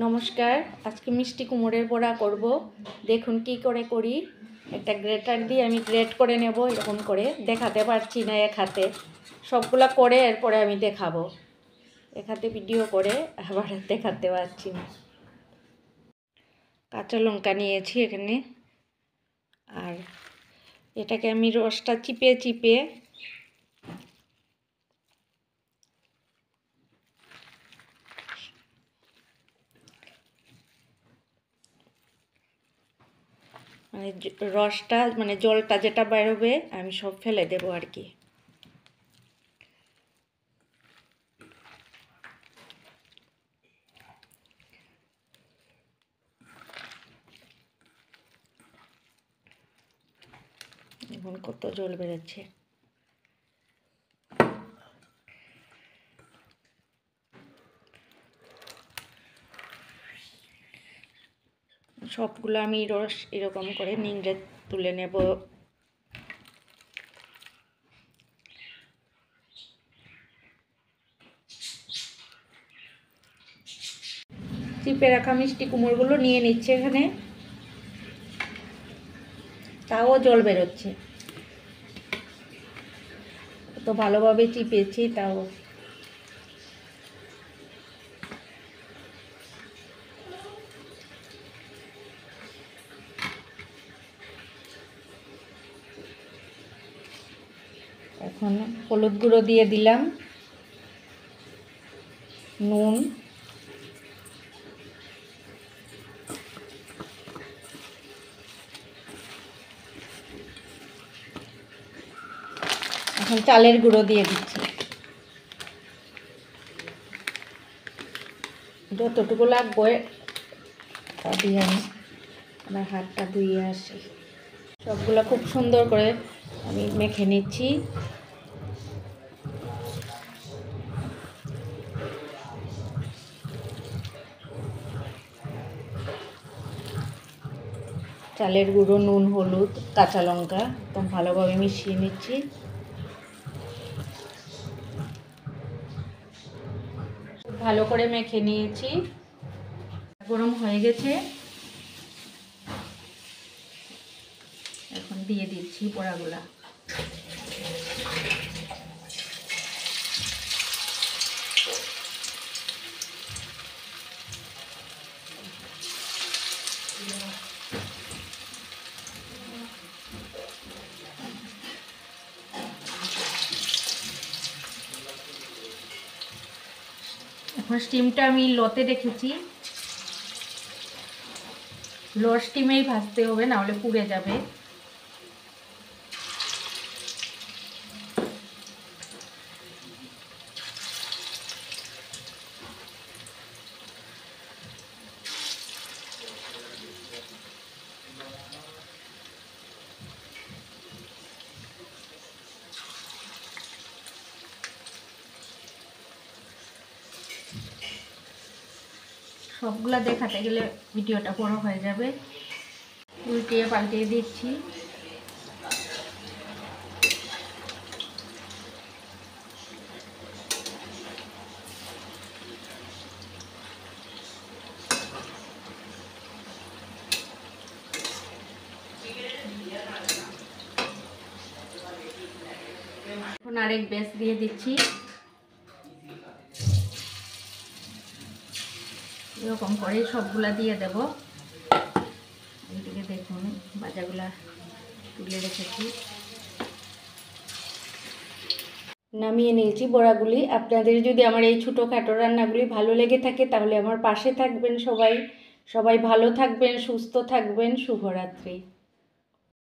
নমস্কার, আজকে মিষ্টি কুমড়োর বড়া করব। দেখুন কি করে করি। একটা গ্রেটার দিয়ে আমি গ্রেট করে নেব। এরকম করে দেখাতে পারছি না এক হাতে, সবগুলা করে এরপরে আমি দেখাবো। এক হাতে ভিডিও করে আবার দেখাতে পারছি না। কাঁচা লঙ্কা নিয়েছি এখানে, আর এটাকে আমি রসটা চিপে চিপে মানে রসটা মানে জলটা যেটা বেরোবে আমি সব ফেলে দেবো আর কি। এখন কত জল বেরোচ্ছে। সবগুলো আমি রস এরকম করে নিংড়ে তুলে নেব। চিপে রাখা মিষ্টি কুমড়োগুলো নিয়ে নিচ্ছে এখানে, তাও জল বেরোচ্ছে। তো ভালোভাবে চিপেছি তাও। এখন হলুদ গুঁড়ো দিয়ে দিলাম, নুন, এখন চালের গুঁড়ো দিয়ে দিচ্ছি। যতটুকু লাগবে তা দিয়ে আমি আমার হাতটা ধুয়ে আসি। সবগুলো খুব সুন্দর করে আমি মেখে নিচ্ছি। চালের গুঁড়ো, নুন, হলুদ, কাঁচা লঙ্কা একদম ভালোভাবে মিশিয়ে নিচ্ছি। ভালো করে মেখে নিয়েছি। গরম হয়ে গেছে, এখন দিয়ে দিচ্ছি বড়াগুলা। এখন স্টিমটা আমি লোতে রেখেছি। লো স্টিমেই ভাজতে হবে, না হলে পুড়ে যাবে। সবগুলা দেখাতে গেলে ভিডিওটা বড় হয়ে যাবে। উল্টিয়ে পাল্টিয়ে দিচ্ছি। এখন আরেক ব্যাচ দিয়ে দিচ্ছি। এরকম করে সবগুলা দিয়ে দেব। এইদিকে দেখুন ভাজাগুলা তুলে রেখেছি, নামিয়ে নিয়েছি বড়াগুলি। আপনাদের যদি আমার এই ছোটোখাটো রান্নাগুলি ভালো লেগে থাকে তাহলে আমার পাশে থাকবেন। সবাই ভালো থাকবেন, সুস্থ থাকবেন। শুভরাত্রি।